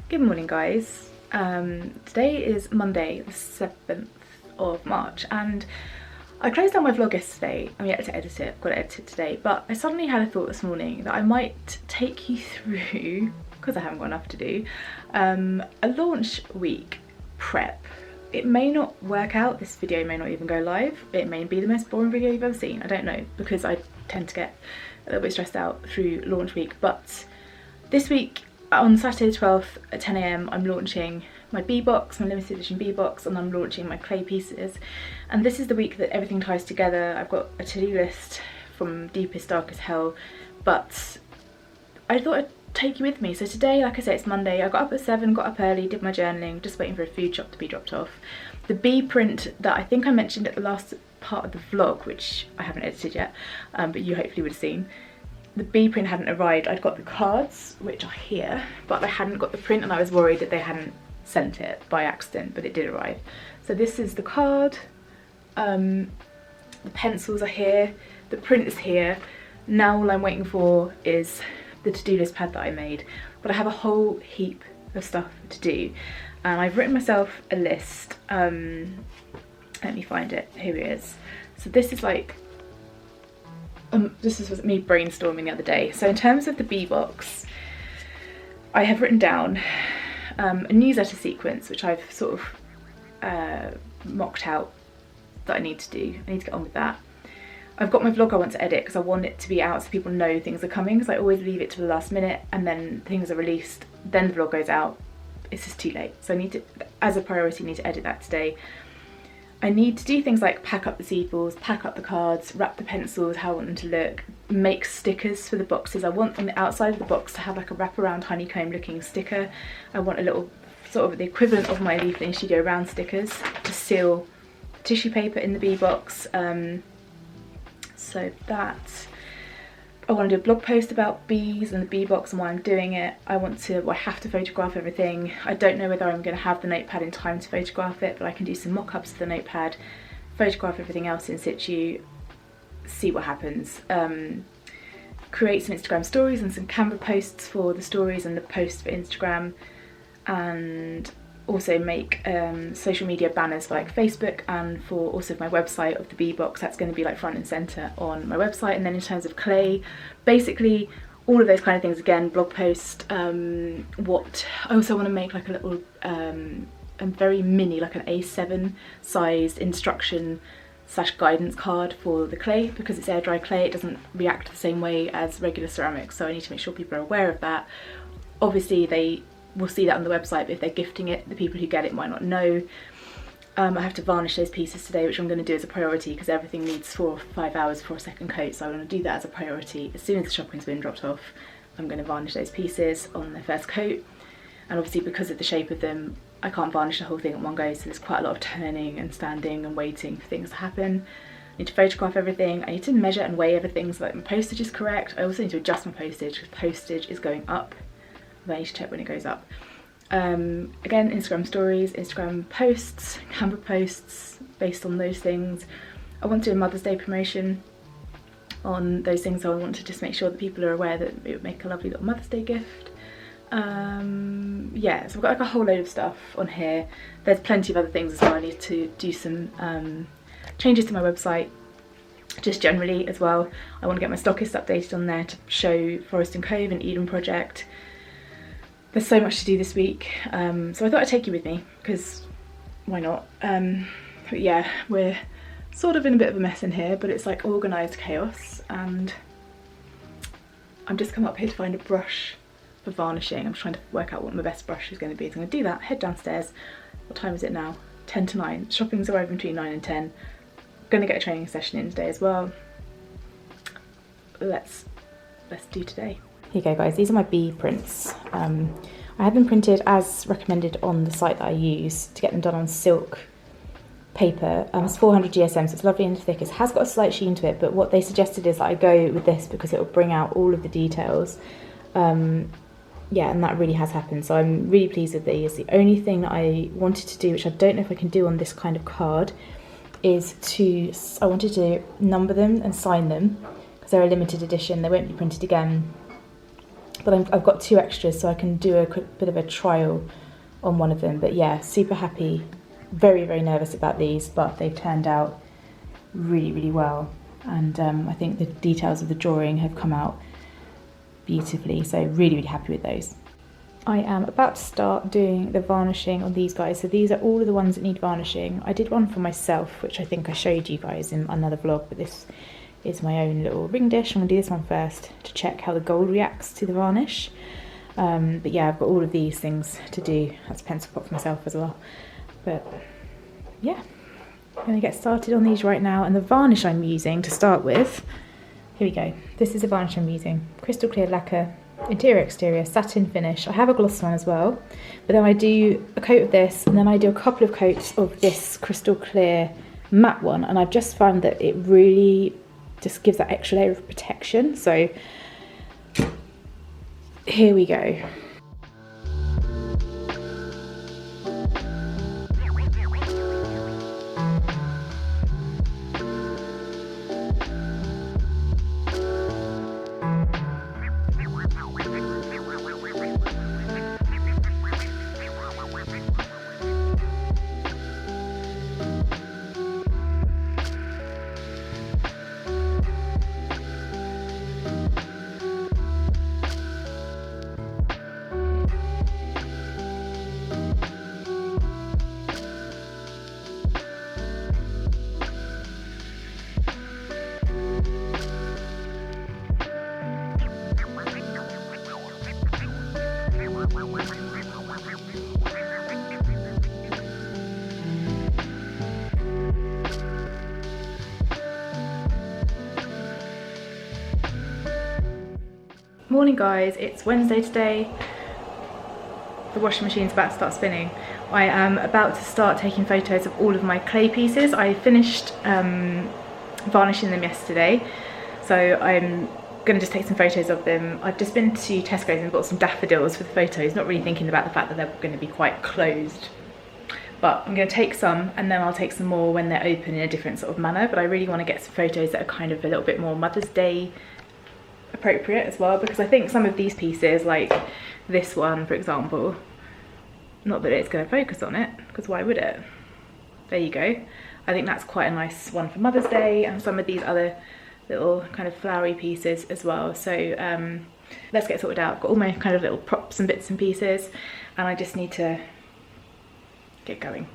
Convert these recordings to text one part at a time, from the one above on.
Good morning, guys. Today is Monday the 7th of March and I closed down my vlog yesterday. I'm yet to edit it, I've got to edit it today, but I suddenly had a thought this morning that I might take you through, because I haven't got enough to do, a launch week prep. It may not work out, this video may not even go live, it may be the most boring video you've ever seen, I don't know, because I tend to get a little bit stressed out through launch week, but this week on Saturday the 12th at 10 AM I'm launching my B box, my limited edition B box, and I'm launching my clay pieces, and this is the week that everything ties together. I've got a to-do list from deepest darkest hell, but I thought I'd take you with me. So today, like I said, it's Monday. I got up at 7, got up early, did my journaling, just waiting for a food shop to be dropped off. The B print that I think I mentioned at the last part of the vlog, which I haven't edited yet, but you hopefully would have seen, the B print hadn't arrived. I'd got the cards, which are here, but I hadn't got the print, and I was worried that they hadn't sent it by accident, but it did arrive. So this is the card, the pencils are here, the print is here. Now all I'm waiting for is the to-do list pad that I made, but I have a whole heap of stuff to do, and I've written myself a list. Let me find it, here it is. So this is like, this is me brainstorming the other day. So in terms of the B box, I have written down a newsletter sequence, which I've sort of mocked out that I need to do. I need to get on with that. I've got my vlog I want to edit because I want it to be out so people know things are coming, because I always leave it to the last minute and then things are released, then the vlog goes out. It's just too late. So I need to, as a priority, need to edit that today. I need to do things like pack up the sepals, pack up the cards, wrap the pencils how I want them to look, make stickers for the boxes. I want on the outside of the box to have like a wraparound honeycomb looking sticker. I want a little sort of the equivalent of my Leaf Lane Studio round stickers to seal tissue paper in the B box. So that, I want to do a blog post about bees and the bee box and why I'm doing it. I have to photograph everything. I don't know whether I'm going to have the notepad in time to photograph it, but I can do some mock-ups of the notepad, photograph everything else in situ, see what happens. Create some Instagram stories and some Canva posts for the stories and the posts for Instagram, and also make social media banners for like Facebook and for also my website of the B box. That's going to be like front and center on my website. And then in terms of clay, basically all of those kind of things, again, blog post. What I also want to make like a little a very mini, like an A7 sized instruction / guidance card for the clay, because it's air dry clay, it doesn't react the same way as regular ceramics, so I need to make sure people are aware of that. Obviously they will see that on the website, but if they're gifting it, the people who get it might not know. I have to varnish those pieces today, which I'm going to do as a priority because everything needs 4 or 5 hours for a second coat, so I want to do that as a priority. As soon as the shopping's been dropped off, I'm going to varnish those pieces on their first coat, and obviously because of the shape of them I can't varnish the whole thing at one go, so there's quite a lot of turning and standing and waiting for things to happen. I need to photograph everything, I need to measure and weigh everything so that my postage is correct. I also need to adjust my postage because postage is going up. I need to check when it goes up. Again, Instagram stories, Instagram posts, Canva posts based on those things. I want to do a Mother's Day promotion on those things, so I want to just make sure that people are aware that it would make a lovely little Mother's Day gift. Yeah, so I've got like a whole load of stuff on here. There's plenty of other things as well. I need to do some changes to my website just generally as well. I want to get my stockist updated on there to show Forest and Cove and Eden Project. There's so much to do this week, so I thought I'd take you with me because why not. But yeah, we're sort of in a bit of a mess in here, but it's like organised chaos, and I'm just come up here to find a brush for varnishing. I'm trying to work out what my best brush is going to be, so I'm going to do that, head downstairs. What time is it now? 10 to 9. Shopping's arriving between 9 and 10. I'm going to get a training session in today as well. Let's do today. Here you go, guys, these are my B prints. I had them printed as recommended on the site that I use to get them done on silk paper. It's 400 GSM, so it's lovely and thick. It has got a slight sheen to it, but what they suggested is that I go with this because it will bring out all of the details. Yeah, and that really has happened, so I'm really pleased with these. The only thing that I wanted to do, which I don't know if I can do on this kind of card, is I wanted to number them and sign them because they're a limited edition, they won't be printed again. but I've got 2 extras, so I can do a quick bit of a trial on one of them. But yeah, super happy, very, very nervous about these, but they've turned out really, really well. And I think the details of the drawing have come out beautifully, so really, really happy with those. I am about to start doing the varnishing on these guys. So these are all of the ones that need varnishing. I did one for myself, which I think I showed you guys in another vlog, but this is my own little ring dish. I'm gonna do this one first to check how the gold reacts to the varnish. But yeah, I've got all of these things to do. That's a pencil pot for myself as well. But yeah, I'm gonna get started on these right now. And the varnish I'm using to start with, here we go. This is the varnish I'm using. Crystal clear lacquer, interior exterior, satin finish. I have a gloss one as well, but then I do a coat of this, and then I do a couple of coats of this crystal clear matte one, and I've just found that it really just gives that extra layer of protection. So here we go. Morning guys, it's Wednesday today. The washing machine's about to start spinning. I am about to start taking photos of all of my clay pieces. I finished varnishing them yesterday, so I'm going to just take some photos of them. I've just been to Tesco's and bought some daffodils for the photos, not really thinking about the fact that they're going to be quite closed. But I'm going to take some, and then I'll take some more when they're open in a different sort of manner. But I really want to get some photos that are kind of a little bit more Mother's Day appropriate as well, because I think some of these pieces, like this one for example, not that it's going to focus on it, because why would it? There you go. I think that's quite a nice one for Mother's Day, and some of these other little kind of flowery pieces as well. So let's get sorted out. I've got all my kind of little props and bits and pieces, and I just need to get going.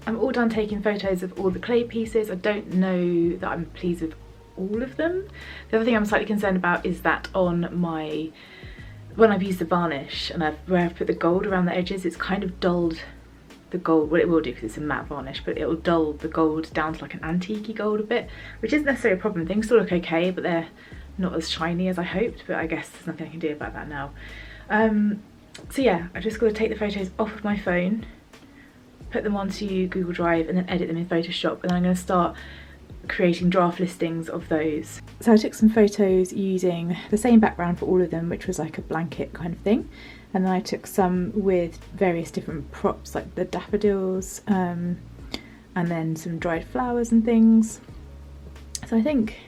I'm all done taking photos of all the clay pieces. I don't know that I'm pleased with all of them. The other thing I'm slightly concerned about is that on my, when I've used the varnish and where I've put the gold around the edges, it's kind of dulled the gold. Well, it will do because it's a matte varnish, but it'll dull the gold down to like an antique-y gold a bit, which isn't necessarily a problem. Things still look okay, but they're not as shiny as I hoped, but I guess there's nothing I can do about that now. So yeah, I've just got to take the photos off of my phone, put them onto Google Drive, and then edit them in Photoshop, and then I'm going to start creating draft listings of those. So I took some photos using the same background for all of them, which was like a blanket kind of thing, and then I took some with various different props like the daffodils, and then some dried flowers and things. So I think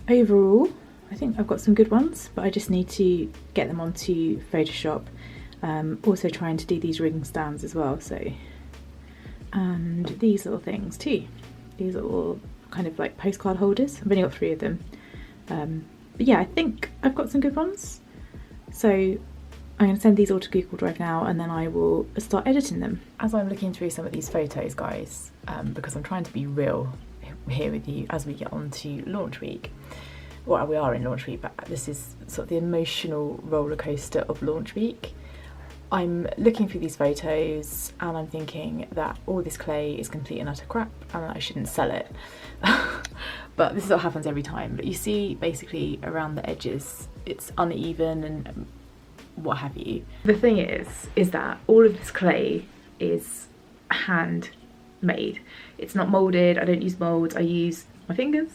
overall I think I've got some good ones, but I just need to get them onto Photoshop. Also trying to do these ring stands as well, so, and these little things too. These are all kind of like postcard holders. I've only got 3 of them, but yeah, I think I've got some good ones. So I'm going to send these all to Google Drive now, and then I will start editing them. As I'm looking through some of these photos, guys, because I'm trying to be real here with you as we get on to launch week. Well, we are in launch week, but this is sort of the emotional roller coaster of launch week. I'm looking through these photos and I'm thinking that all this clay is complete and utter crap and that I shouldn't sell it. But this is what happens every time. But you see basically around the edges it's uneven and what have you. The thing is that all of this clay is handmade. It's not moulded. I don't use moulds. I use my fingers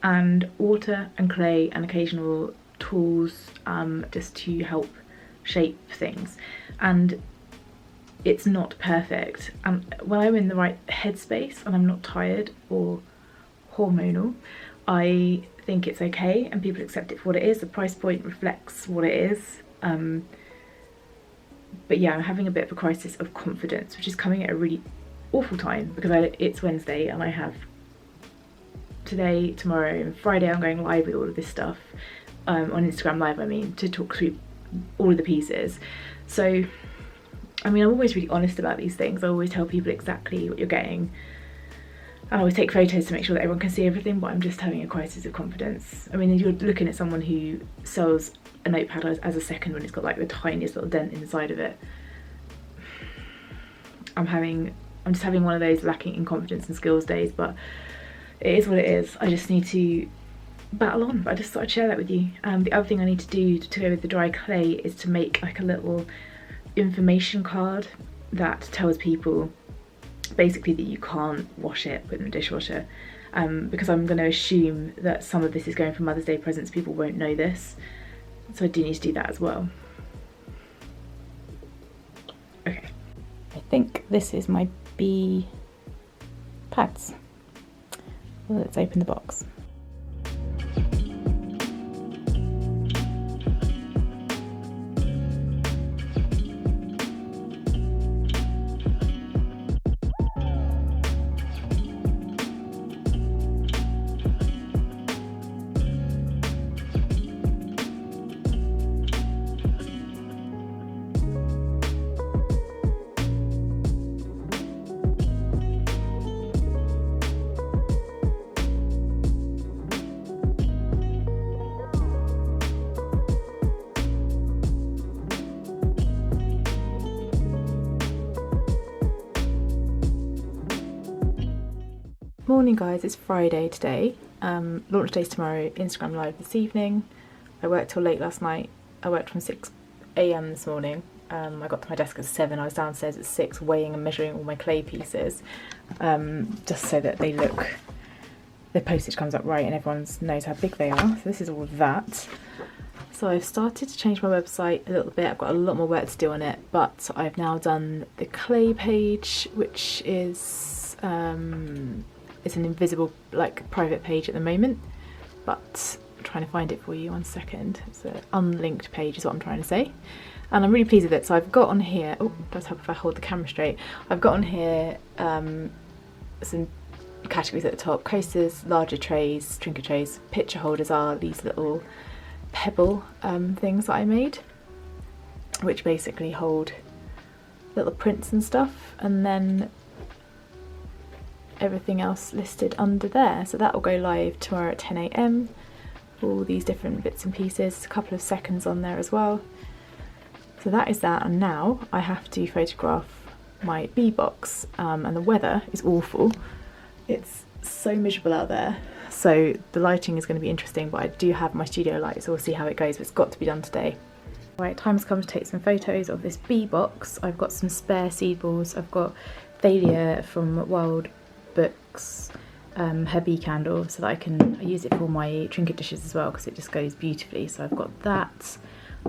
and water and clay and occasional tools just to help shape things, and it's not perfect. And when I'm in the right headspace and I'm not tired or hormonal, I think it's okay and people accept it for what it is. The price point reflects what it is. But yeah, I'm having a bit of a crisis of confidence, which is coming at a really awful time because it's Wednesday and I have today, tomorrow and Friday I'm going live with all of this stuff on Instagram Live, I mean, to talk through all of the pieces. So I mean, I'm always really honest about these things. I always tell people exactly what you're getting. I always take photos to make sure that everyone can see everything, but I'm just having a crisis of confidence. I mean, you're looking at someone who sells a notepad as a second when it's got like the tiniest little dent inside of it. I'm just having one of those lacking in confidence and skills days, but it is what it is. I just need to battle on. But I just thought I'd share that with you. The other thing I need to do to go with the dry clay is to make like a little information card that tells people basically that you can't wash it, put it in the dishwasher, because I'm going to assume that some of this is going for Mother's Day presents. People won't know this, so I do need to do that as well. Okay, I think this is my bee pads. Well, let's open the box. Morning guys, it's Friday today. Launch day's tomorrow, Instagram Live this evening. I worked till late last night. I worked from 6 AM this morning. I got to my desk at 7. I was downstairs at 6 weighing and measuring all my clay pieces, just so that they look, the postage comes up right and everyone knows how big they are. So this is all of that. So I've started to change my website a little bit. I've got a lot more work to do on it, but I've now done the clay page, which is it's an invisible, like, private page at the moment, but I'm trying to find it for you. 1 second. It's an unlinked page is what I'm trying to say, and I'm really pleased with it. So I've got on here, oh, it does help if I hold the camera straight. I've got on here some categories at the top: coasters, larger trays, trinket trays. Picture holders are these little pebble things that I made, which basically hold little prints and stuff, and then everything else listed under there. So that will go live tomorrow at 10 AM. All these different bits and pieces, a couple of seconds on there as well. So that is that, and now I have to photograph my bee box, and the weather is awful. It's so miserable out there, so the lighting is going to be interesting, but I do have my studio light, so we'll see how it goes, but it's got to be done today. Right, time has come to take some photos of this bee box. I've got some spare seed balls. I've got Thalia from Wild Books, her bee candle, so that I use it for my trinket dishes as well, because it just goes beautifully. So I've got that.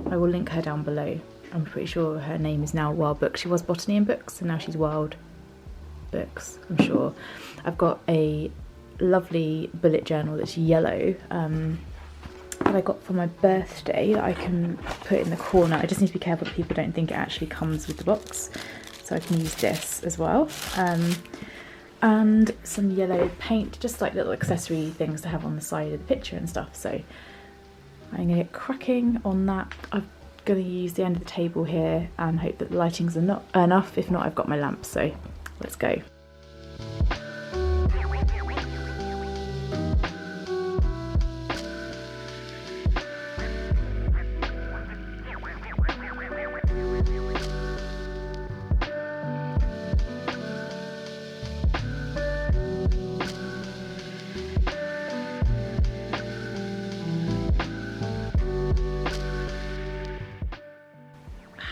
I will link her down below. I'm pretty sure her name is now Wild Books. She was Botany and Books, and now she's Wild Books, I'm sure. I've got a lovely bullet journal that's yellow, that I got for my birthday, that I can put in the corner. I just need to be careful that people don't think it actually comes with the box, so I can use this as well. And some yellow paint, just like little accessory things to have on the side of the picture and stuff. So I'm going to get cracking on that. I'm going to use the end of the table here and hope that the lighting's enough. If not, I've got my lamp, so let's go.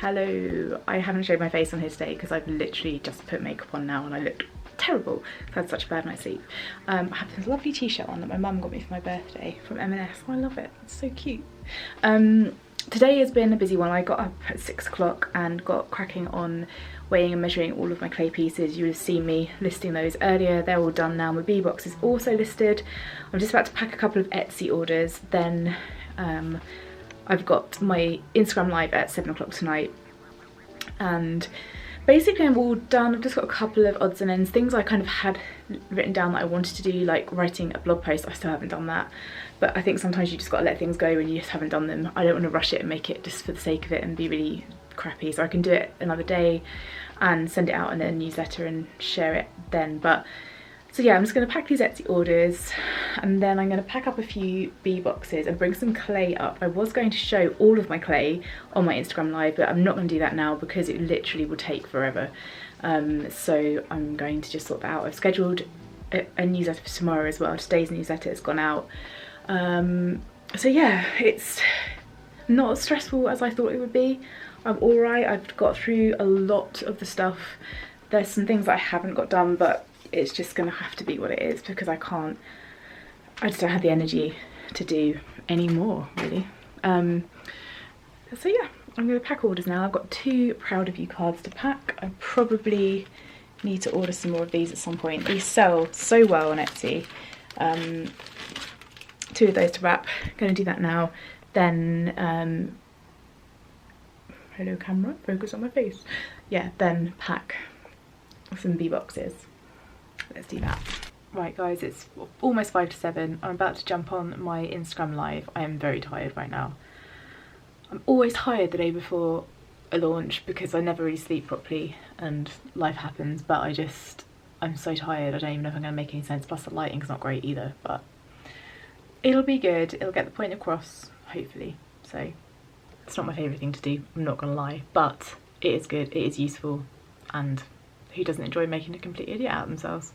Hello, I haven't showed my face on here today because I've literally just put makeup on now and I look terrible. I've had such a bad night's sleep. I have this lovely t-shirt on that my mum got me for my birthday from M&S. I love it, it's so cute. Today has been a busy one. I got up at 6 o'clock and got cracking on weighing and measuring all of my clay pieces. You would have seen me listing those earlier. They're all done now. My bee box is also listed. I'm just about to pack a couple of Etsy orders. Then I've got my Instagram live at 7 o'clock tonight. And basically I'm all done. I've just got a couple of odds and ends, things I kind of had written down that I wanted to do, like writing a blog post. I still haven't done that, but I think sometimes you just got to let things go when you just haven't done them. I don't want to rush it and make it just for the sake of it and be really crappy, so I can do it another day and send it out in a newsletter and share it then. But so yeah, I'm just going to pack these Etsy orders and then I'm going to pack up a few bee boxes and bring some clay up. I was going to show all of my clay on my Instagram live, but I'm not going to do that now because it literally will take forever. So I'm going to just sort that out. I've scheduled a newsletter for tomorrow as well. Today's newsletter has gone out. So yeah, it's not as stressful as I thought it would be. I'm alright. I've got through a lot of the stuff. There's some things that I haven't got done, but it's just gonna have to be what it is because I just don't have the energy to do any more, really. So yeah, I'm gonna pack orders now. I've got 2 Proud of You cards to pack. I probably need to order some more of these at some point. These sell so well on Etsy. 2 of those to wrap. Gonna do that now. Then hello camera, focus on my face. Yeah, then pack some bee boxes. Let's do that. Right guys, it's almost 5 to 7. I'm about to jump on my Instagram live. I am very tired right now. I'm always tired the day before a launch because I never really sleep properly and life happens, but I'm so tired. I don't even know if I'm going to make any sense, plus the lighting's not great either, but it'll be good. It'll get the point across, hopefully. So it's not my favourite thing to do, I'm not going to lie, but it is good, it is useful, and who doesn't enjoy making a complete idiot out of themselves?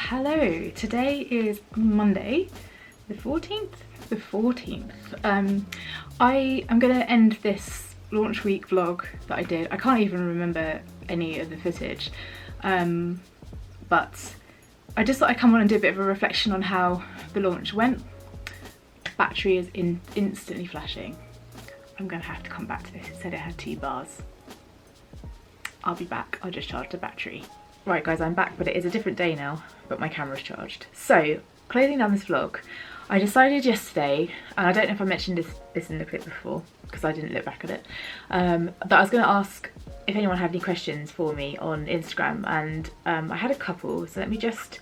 Hello, today is Monday, the 14th? The 14th. I am going to end this launch week vlog that I did. I can't even remember any of the footage, but I just thought I'd come on and do a bit of a reflection on how the launch went. Battery is instantly flashing. I'm going to have to come back to this. It said it had 2 bars. I'll be back, I'll just charge the battery. Right guys, I'm back, but it is a different day now, but my camera's charged. So, closing down this vlog, I decided yesterday, and I don't know if I mentioned this in the clip before, because I didn't look back at it, that I was going to ask if anyone had any questions for me on Instagram, and I had a couple, so let me just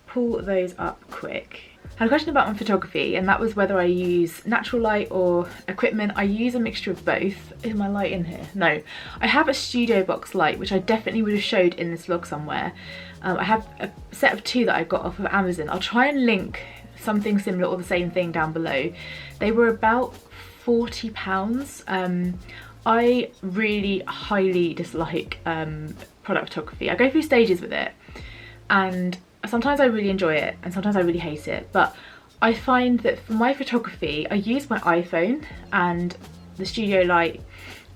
pull those up quick. I had a question about my photography, and that was whether I use natural light or equipment. I use a mixture of both. Is my light in here? No. I have a studio box light, which I definitely would have showed in this vlog somewhere. I have a set of 2 that I got off of Amazon. I'll try and link something similar or the same thing down below. They were about £40. I really highly dislike product photography. I go through stages with it, and sometimes I really enjoy it and sometimes I really hate it, but I find that for my photography I use my iPhone and the studio light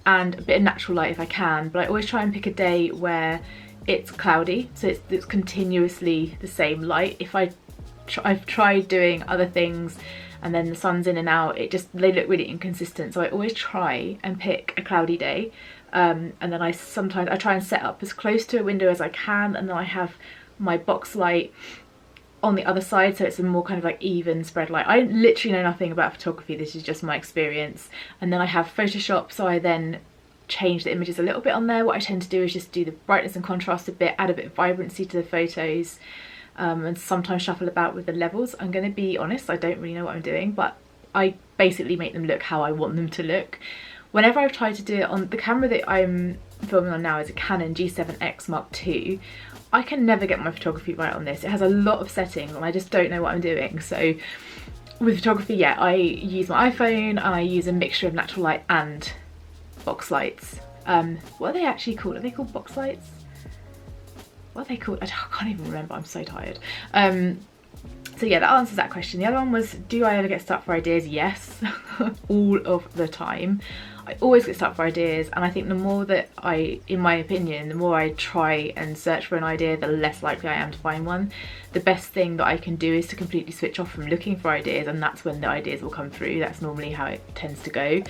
and a bit of natural light if I can, but I always try and pick a day where it's cloudy, so it's continuously the same light. If I've tried doing other things and then the sun's in and out, they look really inconsistent, so I always try and pick a cloudy day, and then I try and set up as close to a window as I can, and then I have my box light on the other side, so it's a more kind of like even spread light. I literally know nothing about photography, this is just my experience. And then I have Photoshop, so I then change the images a little bit on there. What I tend to do is just do the brightness and contrast a bit, add a bit of vibrancy to the photos, and sometimes shuffle about with the levels. I'm going to be honest, I don't really know what I'm doing, but I basically make them look how I want them to look. whenever I've tried to do it on the camera that I'm filming on now is a Canon G7X II. I can never get my photography right on this. It has a lot of settings and I just don't know what I'm doing. So with photography, yeah, I use my iPhone and I use a mixture of natural light and box lights. What are they actually called? Are they called box lights? What are they called? I can't even remember, I'm so tired. So yeah, that answers that question. The other one was, do I ever get stuck for ideas? Yes, all of the time. I always get stuck for ideas, and I think the more that in my opinion, the more I try and search for an idea, the less likely I am to find one. The best thing that I can do is to completely switch off from looking for ideas, and that's when the ideas will come through. That's normally how it tends to go.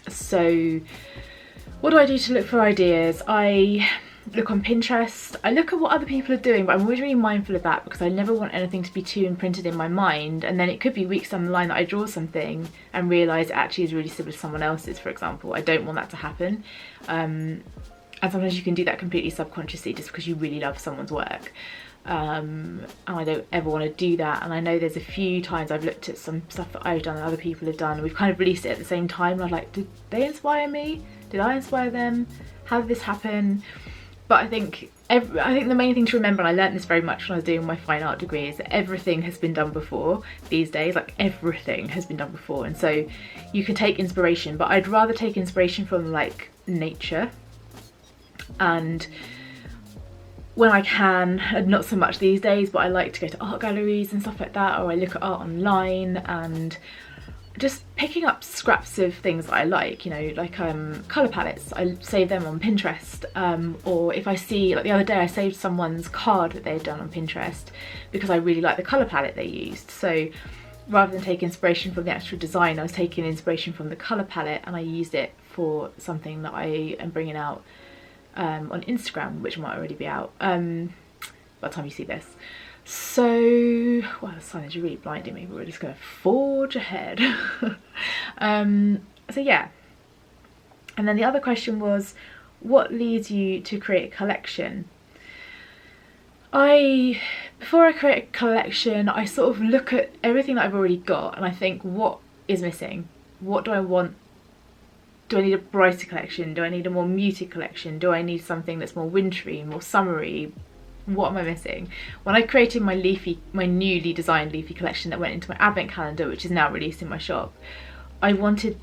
So what do I do to look for ideas? I look on Pinterest. I look at what other people are doing, but I'm always really mindful of that because I never want anything to be too imprinted in my mind, and then it could be weeks down the line that I draw something and realise it actually is really similar to someone else's, for example. I don't want that to happen. And sometimes you can do that completely subconsciously just because you really love someone's work. And I don't ever want to do that. And I know there's a few times I've looked at some stuff that I've done and other people have done, and we've kind of released it at the same time, and I'm like, did they inspire me? Did I inspire them? How did this happen? But I think the main thing to remember, and I learned this very much when I was doing my fine art degree, is that everything has been done before these days. Like, everything has been done before, and so you can take inspiration, but I'd rather take inspiration from like nature, and when I can, and not so much these days, but I like to go to art galleries and stuff like that, or I look at art online and just picking up scraps of things that I like, you know, like colour palettes. I save them on Pinterest, or if I see, like the other day I saved someone's card that they'd done on Pinterest because I really like the colour palette they used. So rather than take inspiration from the actual design, I was taking inspiration from the colour palette and I used it for something that I am bringing out on Instagram, which might already be out by the time you see this. So, well, the sun is really blinding me, but we're just going to forge ahead. So yeah. And then the other question was, what leads you to create a collection? Before I create a collection, I sort of look at everything that I've already got and I think, what is missing? What do I want? Do I need a brighter collection? Do I need a more muted collection? Do I need something that's more wintry, more summery? What am I missing? When I created my newly designed leafy collection that went into my advent calendar, which is now released in my shop, I wanted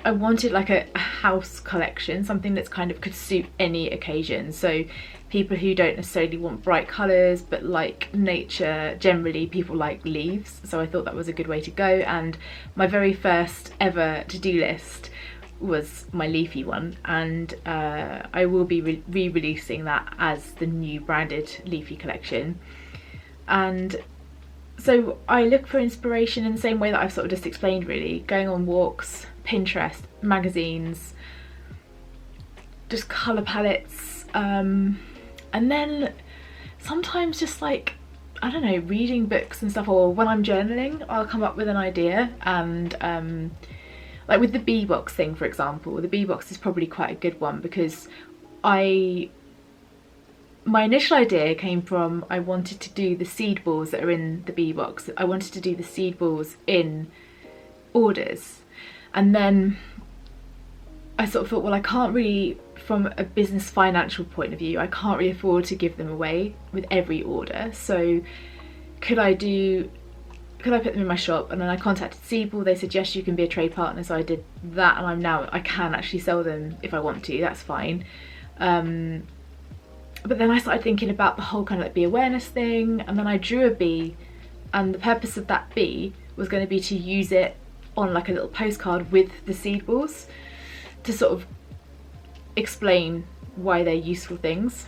like a house collection, something that's kind of could suit any occasion. So people who don't necessarily want bright colours but like nature, generally people like leaves, so I thought that was a good way to go. And my very first ever to-do list was my leafy one, and I will be re-releasing that as the new branded leafy collection. And so I look for inspiration in the same way that I've sort of just explained, really, going on walks, Pinterest, magazines, just colour palettes, and then sometimes just like, I don't know, reading books and stuff, or when I'm journaling I'll come up with an idea. And like with the bee box thing, for example, the bee box is probably quite a good one because my initial idea came from, I wanted to do the seed balls that are in the bee box. I wanted to do the seed balls in orders, and then I sort of thought, well, I can't really, from a business financial point of view, I can't really afford to give them away with every order. So could I put them in my shop? And then I contacted Seedball. They said yes, you can be a trade partner, so I did that, and I can actually sell them if I want to, that's fine. But then I started thinking about the whole kind of like bee awareness thing, and then I drew a bee, and the purpose of that bee was going to be to use it on like a little postcard with the seed balls to sort of explain why they're useful things,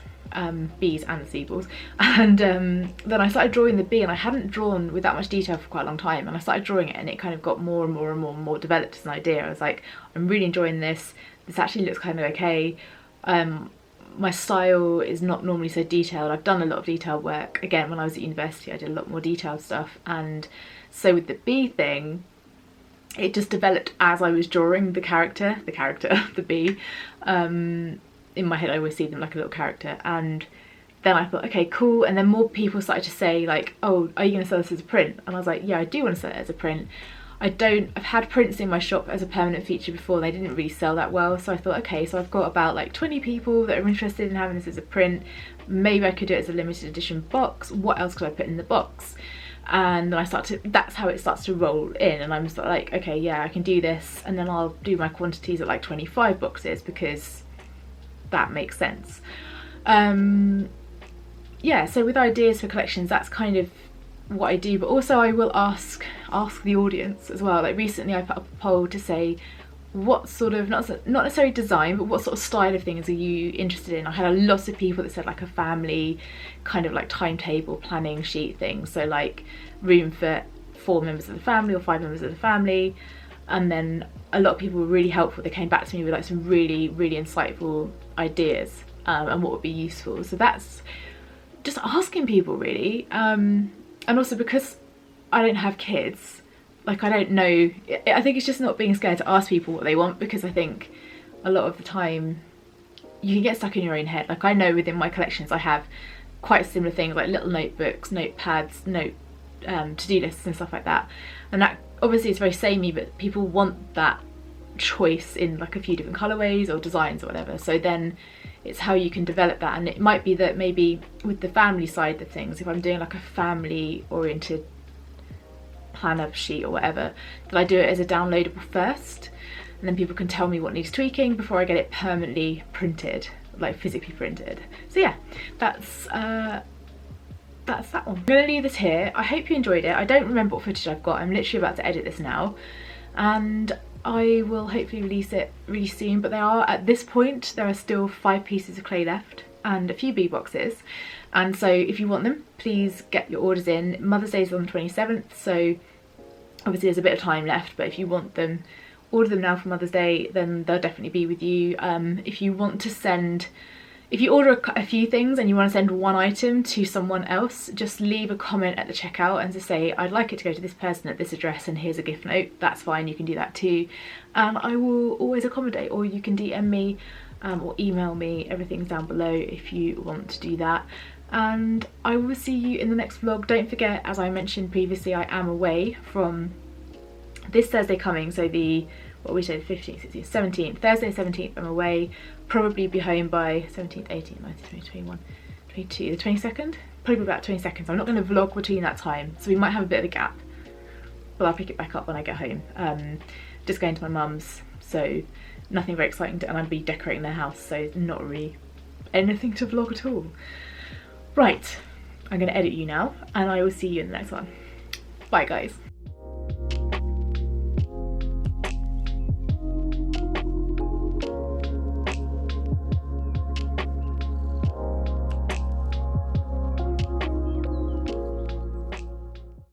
bees and the seed balls. And then I started drawing the bee, and I hadn't drawn with that much detail for quite a long time, and I started drawing it and it kind of got more and more and more and more developed as an idea. I was like, I'm really enjoying this actually looks kind of okay. My style is not normally so detailed. I've done a lot of detailed work. Again, when I was at university I did a lot more detailed stuff, and so with the bee thing, it just developed as I was drawing the character, the bee. In my head I always see them like a little character, and then I thought, okay, cool. And then more people started to say like, oh, are you going to sell this as a print? And I was like, yeah, I do want to sell it as a print. I've had prints in my shop as a permanent feature before. They didn't really sell that well, so I thought, okay, so I've got about like 20 people that are interested in having this as a print. Maybe I could do it as a limited edition box. What else could I put in the box? And then that's how it starts to roll in, and I'm just like, okay, yeah, I can do this, and then I'll do my quantities at like 25 boxes because that makes sense. Yeah, so with ideas for collections, that's kind of what I do, but also I will ask the audience as well. Like recently I put up a poll to say what sort of, not necessarily design, but what sort of style of things are you interested in. I had a lot of people that said like a family kind of like timetable planning sheet thing, so like room for 4 members of the family or 5 members of the family. And then a lot of people were really helpful. They came back to me with like some really insightful ideas and what would be useful. So that's just asking people really, and also because I don't have kids, like I don't know, I think it's just not being scared to ask people what they want, because I think a lot of the time you can get stuck in your own head. Like I know within my collections I have quite similar things like little notebooks, notepads, to-do lists and stuff like that, and that obviously is very samey, but people want that choice in like a few different colorways or designs or whatever. So then it's how you can develop that, and it might be that maybe with the family side of things, if I'm doing like a family oriented planner sheet or whatever, that I do it as a downloadable first, and then people can tell me what needs tweaking before I get it permanently printed, like physically printed. So yeah, that's that one. I'm gonna leave this here. I hope you enjoyed it. I don't remember what footage I've got. I'm literally about to edit this now, and I will hopefully release it really soon. But at this point there are still 5 pieces of clay left and a few bee boxes, and so if you want them, please get your orders in. Mother's Day is on the 27th, so obviously there's a bit of time left, but if you want them, order them now for Mother's Day, then they'll definitely be with you. If you order a few things and you want to send one item to someone else, just leave a comment at the checkout and just say, I'd like it to go to this person at this address and here's a gift note. That's fine, you can do that too. And I will always accommodate, or you can DM me or email me. Everything's down below if you want to do that. And I will see you in the next vlog. Don't forget, as I mentioned previously, I am away from this Thursday coming, so the 15th, 16th, 17th, Thursday 17th I'm away. Probably be home by 17th, 18th, 19th, 20th, 21st, 22nd, the 22nd, probably about 22nd. So I'm not going to vlog between that time, so we might have a bit of a gap, but I'll pick it back up when I get home. Just going to my mum's, so nothing very exciting, and I'll be decorating their house, so not really anything to vlog at all. Right, I'm going to edit you now, and I will see you in the next one. Bye guys.